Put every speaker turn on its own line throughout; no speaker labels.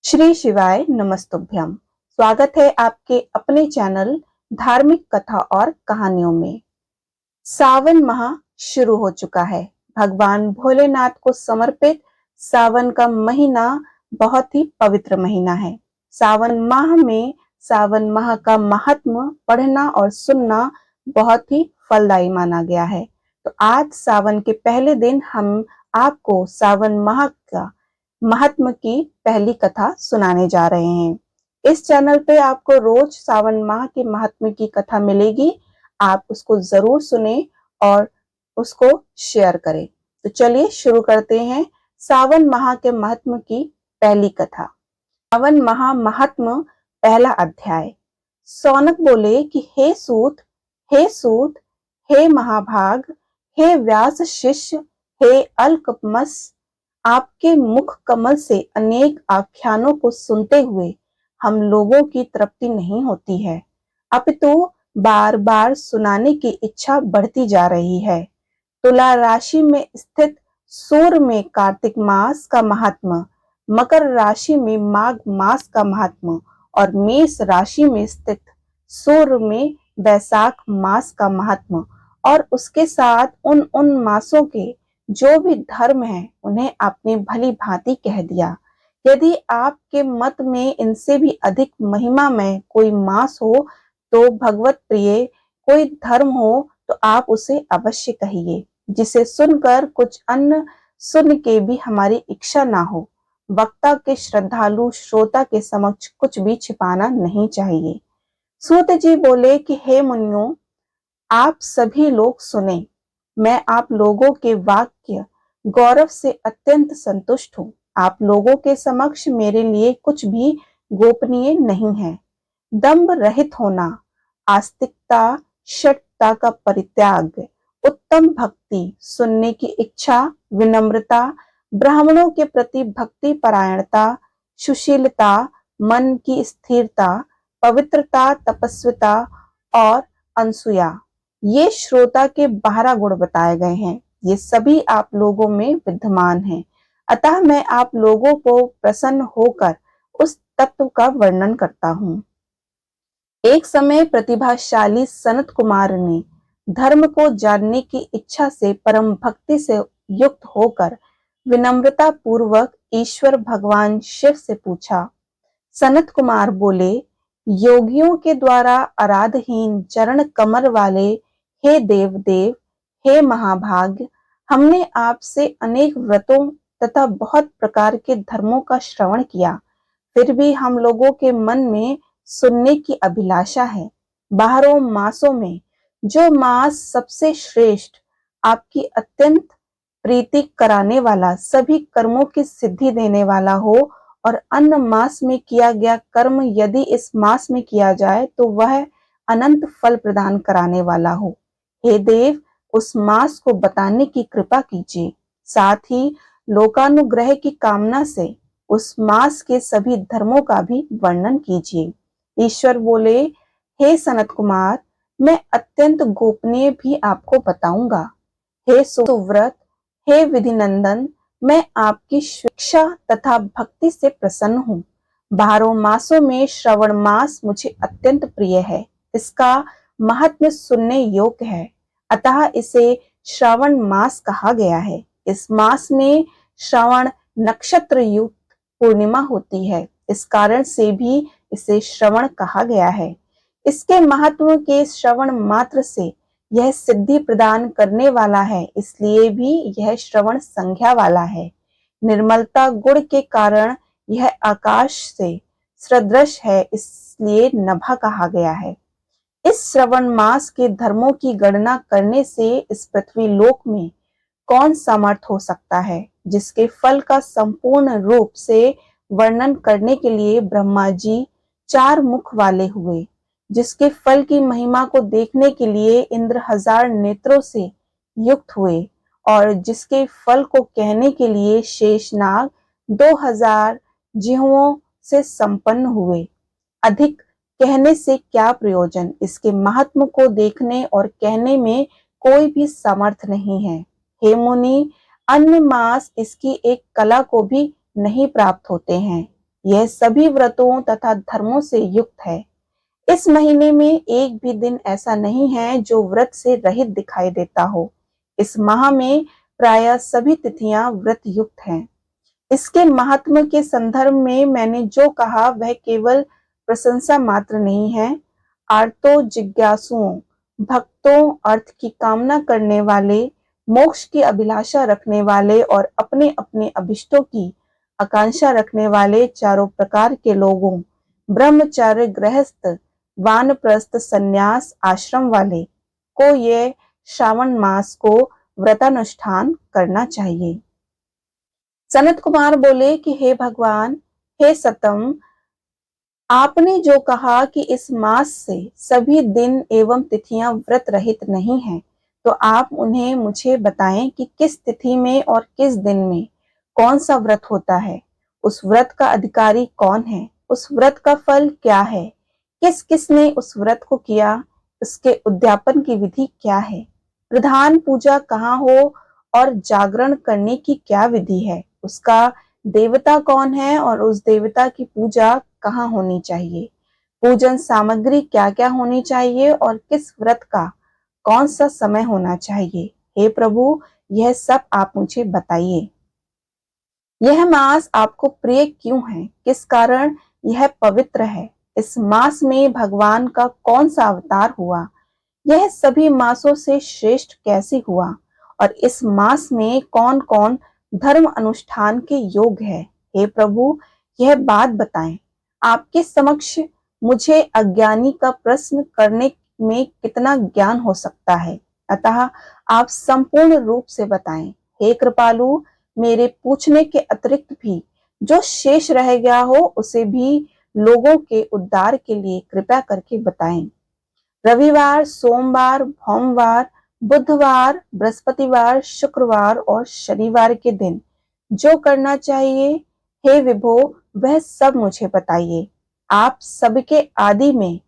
श्री शिवाय नमस्तुभ्यम। स्वागत है आपके अपने चैनल धार्मिक कथा और कहानियों में। सावन माह शुरू हो चुका है। भगवान भोलेनाथ को समर्पित सावन का महीना बहुत ही पवित्र महीना है। सावन माह का महात्म पढ़ना और सुनना बहुत ही फलदायी माना गया है। तो आज सावन के पहले दिन हम आपको सावन माह का महात्म की पहली कथा सुनाने जा रहे हैं। इस चैनल पे आपको रोज सावन माह के महात्म की कथा मिलेगी। आप उसको जरूर सुने और उसको शेयर करें। तो चलिए शुरू करते हैं सावन माह के महात्म की पहली कथा। सावन माह महात्म पहला अध्याय। सौनक बोले कि हे सूत, हे महाभाग, हे व्यास शिष्य, हे अल्कमस, आपके मुख कमल से अनेक आख्यानों को सुनते हुए हम लोगों की तृप्ति नहीं होती है, अपितु बार बार सुनाने की इच्छा बढ़ती जा रही है। तुला राशि में स्थित सूर्य में कार्तिक मास का महात्मा, मकर राशि में माघ मास का महात्मा और मेष राशि में स्थित सूर्य में वैशाख मास का महात्मा और उसके साथ उन मासों के जो भी धर्म है उन्हें आपने भली भांति कह दिया। यदि आपके मत में इनसे भी अधिक महिमा में कोई मास हो तो भगवत प्रिय कोई धर्म हो तो आप उसे अवश्य कहिए, जिसे सुनकर कुछ अन्य सुन के भी हमारी इच्छा ना हो। वक्ता के श्रद्धालु श्रोता के समक्ष कुछ भी छिपाना नहीं चाहिए। सूत जी बोले कि हे मुनियों, आप सभी लोग सुने। मैं आप लोगों के वाक्य गौरव से अत्यंत संतुष्ट हूँ। आप लोगों के समक्ष मेरे लिए कुछ भी गोपनीय नहीं है। दंभ रहित होना, आस्तिकता, शठता का परित्याग, उत्तम भक्ति, सुनने की इच्छा, विनम्रता, ब्राह्मणों के प्रति भक्ति परायणता, सुशीलता, मन की स्थिरता, पवित्रता, तपस्विता और अनसूया, ये श्रोता के 12 गुण बताए गए हैं। ये सभी आप लोगों में विद्यमान हैं। अतः मैं आप लोगों को प्रसन्न होकर उस तत्व का वर्णन करता हूँ। एक समय प्रतिभाशाली सनत कुमार ने धर्म को जानने की इच्छा से परम भक्ति से युक्त होकर विनम्रता पूर्वक ईश्वर भगवान शिव से पूछा। सनत कुमार बोले, योगियों के द्वारा आराधहीन चरण कमर वाले हे देव, हे महाभाग्य, हमने आपसे अनेक व्रतों तथा बहुत प्रकार के धर्मों का श्रवण किया, फिर भी हम लोगों के मन में सुनने की अभिलाषा है। 12 मासों में जो मास सबसे श्रेष्ठ, आपकी अत्यंत प्रीति कराने वाला, सभी कर्मों की सिद्धि देने वाला हो और अन्य मास में किया गया कर्म यदि इस मास में किया जाए तो वह अनंत फल प्रदान कराने वाला हो, हे देव, उस मास को बताने की कृपा कीजिए। साथ ही लोकानुग्रह की कामना से उस मास के सभी धर्मों का भी वर्णन कीजिए। ईश्वर बोले, हे सनत कुमार, मैं अत्यंत गोपनीय भी आपको बताऊंगा। हे सुव्रत, हे विधिनंदन, मैं आपकी शिक्षा तथा भक्ति से प्रसन्न हूँ। 12 मासों में श्रवण मास मुझे अत्यंत प्रिय है। इसका महात्म्य सुनने योग्य है, अतः इसे श्रावण मास कहा गया है। इस मास में श्रावण नक्षत्र युक्त पूर्णिमा होती है, इस कारण से भी इसे श्रवण कहा गया है। इसके महत्व के श्रवण मात्र से यह सिद्धि प्रदान करने वाला है, इसलिए भी यह श्रवण संज्ञा वाला है। निर्मलता गुण के कारण यह आकाश से सदृश है, इसलिए नभा कहा गया है। इस श्रवण मास के धर्मों की गणना करने से इस पृथ्वी लोक में कौन समर्थ हो सकता है, जिसके फल का संपूर्ण रूप से वर्णन करने के लिए ब्रह्मा जी 4 मुख वाले हुए, जिसके फल की महिमा को देखने के लिए इंद्र 1000 नेत्रों से युक्त हुए और जिसके फल को कहने के लिए शेषनाग 2000 जिह्वाओं से संपन्न हुए। अधिक कहने से क्या प्रयोजन, इसके महात्म को देखने और कहने में कोई भी सामर्थ नहीं है। हे मुनि, अन्य मास इसकी एक कला को भी नहीं प्राप्त होते हैं। यह सभी व्रतों तथा धर्मों से युक्त है। इस महीने में एक भी दिन ऐसा नहीं है जो व्रत से रहित दिखाई देता हो। इस माह में प्रायः सभी तिथियां व्रत युक्त हैं। इसके महात्म्य के संदर्भ में मैंने जो कहा वह केवल प्रशंसा मात्र नहीं है। आर्तो जिज्ञासुओं, भक्तों, अर्थ की कामना करने वाले, मोक्ष की अभिलाषा रखने वाले और अपने अपने अभिष्टों की आकांक्षा रखने वाले चारों प्रकार के लोगों, ब्रह्मचार्य, गृहस्थ, वानप्रस्थ, संन्यास आश्रम वाले को ये श्रावण मास को व्रतानुष्ठान करना चाहिए। सनत कुमार बोले कि हे भगवान, हे सतम, आपने जो कहा कि इस मास से सभी दिन एवं तिथियां व्रत रहित नहीं हैं, तो आप उन्हें मुझे बताएं कि किस तिथि में और किस दिन में कौन सा व्रत होता है, उस व्रत का अधिकारी कौन है, उस व्रत का फल क्या है, किस किसने उस व्रत को किया, उसके उद्यापन की विधि क्या है, प्रधान पूजा कहाँ हो और जागरण करने की क्या विधि है, उसका देवता कौन है और उस देवता की पूजा कहाँ होनी चाहिए, पूजन सामग्री क्या क्या होनी चाहिए और किस व्रत का कौन सा समय होना चाहिए। हे प्रभु, यह सब आप मुझे बताइए। यह मास आपको प्रिय क्यों है, किस कारण यह पवित्र है, इस मास में भगवान का कौन सा अवतार हुआ, यह सभी मासों से श्रेष्ठ कैसे हुआ और इस मास में कौन कौन धर्म अनुष्ठान के योग है। हे प्रभु, यह बात बताएं। आपके समक्ष मुझे अज्ञानी का प्रश्न करने में कितना ज्ञान हो सकता है, अतः आप संपूर्ण रूप से बताएं। हे कृपालु, मेरे पूछने के अतिरिक्त भी जो शेष रह गया हो उसे भी लोगों के उद्धार के लिए कृपया करके बताएं। रविवार, सोमवार, भोमवार, बुधवार, बृहस्पतिवार, शुक्रवार और शनिवार के दिन जो करना चाहिए, हे विभो, वह सब मुझे बताइए। आप सबके आदि में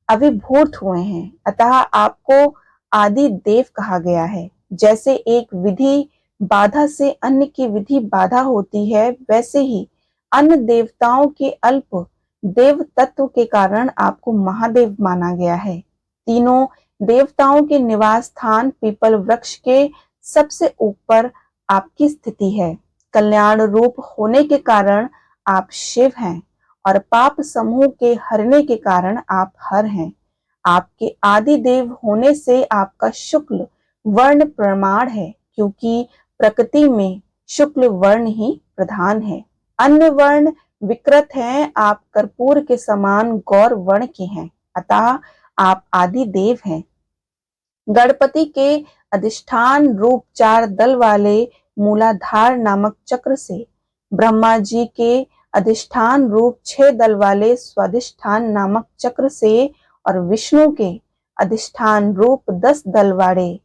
अभिभूत हुए हैं, अतः आपको आदि देव कहा गया है। जैसे एक विधि बाधा से अन्य की विधि बाधा होती है, वैसे ही अन्य देवताओं के अल्प देव तत्व के कारण आपको महादेव माना गया है। तीनों देवताओं के निवास स्थान पीपल वृक्ष के सबसे ऊपर आपकी स्थिति है। कल्याण रूप होने के कारण आप शिव हैं और पाप समूह के हरने के कारण आप हर हैं। आपके आदि देव होने से आपका शुक्ल वर्ण प्रमाण है, क्योंकि प्रकृति में शुक्ल वर्ण ही प्रधान है। अन्य वर्ण विकृत हैं, आप कर्पूर के समान गौर वर्ण के हैं, अतः आप आदि देव हैं। गणपति के अधिष्ठान रूप 4 दल वाले मूलाधार नामक चक्र से, ब्रह्मा जी के अधिष्ठान रूप 6 दल वाले स्वाधिष्ठान नामक चक्र से और विष्णु के अधिष्ठान रूप 10 दल वाले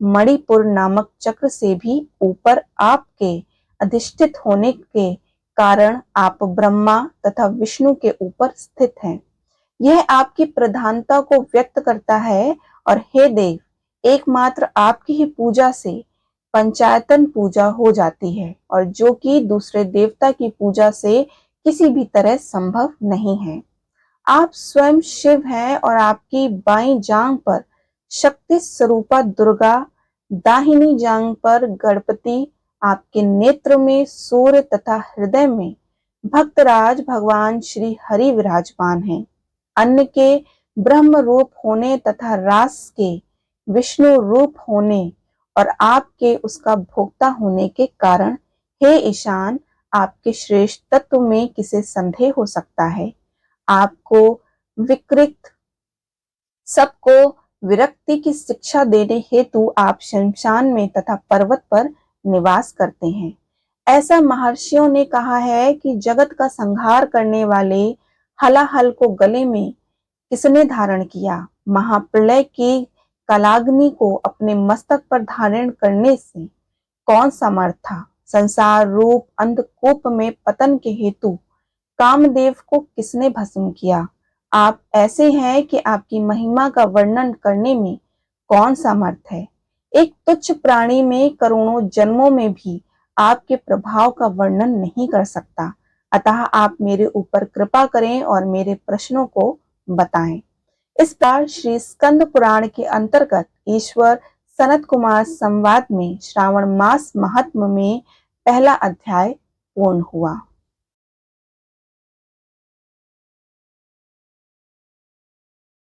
मणिपुर नामक चक्र से भी ऊपर आपके अधिष्ठित होने के कारण आप ब्रह्मा तथा विष्णु के ऊपर स्थित हैं। यह आपकी प्रधानता को व्यक्त करता है और हे देव, एकमात्र आपकी ही पूजा से पंचायतन पूजा हो जाती है और जो कि दूसरे देवता की पूजा से किसी भी तरह संभव नहीं है। आप स्वयं शिव हैं और आपकी बाईं जांग पर शक्ति स्वरूपा दुर्गा, दाहिनी जांग पर गणपति, आपके नेत्र में सूर्य तथा हृदय में भक्तराज भगवान श्री हरि विराजमान हैं। अन्न के ब्रह्म रूप होने तथा रास के विष्णु रूप होने और आपके उसका भोक्ता होने के कारण, हे ईशान, आपके श्रेष्ठ तत्व में किसे संदेह हो सकता है। आपको विकृत सबको विरक्ति की शिक्षा देने हेतु आप शमशान में तथा पर्वत पर निवास करते हैं। ऐसा महर्षियों ने कहा है कि जगत का संहार करने वाले हलाहल को गले में किसने धारण किया। महाप्रलय की कलाग्नि को अपने मस्तक पर धारण करने से कौन समर्थ था। संसार रूप अंधकूप में पतन के हेतु कामदेव को किसने भस्म किया। आप ऐसे हैं कि आपकी महिमा का वर्णन करने में कौन समर्थ है। एक तुच्छ प्राणी में करोड़ों जन्मों में भी आपके प्रभाव का वर्णन नहीं कर सकता, अतः आप मेरे ऊपर कृपा करें और मेरे प्रश्नों को बताएं। इस प्रकार श्री स्कंद पुराण के अंतर्गत ईश्वर सनत कुमार संवाद में श्रावण मास महात्म्य में पहला अध्याय पूर्ण हुआ।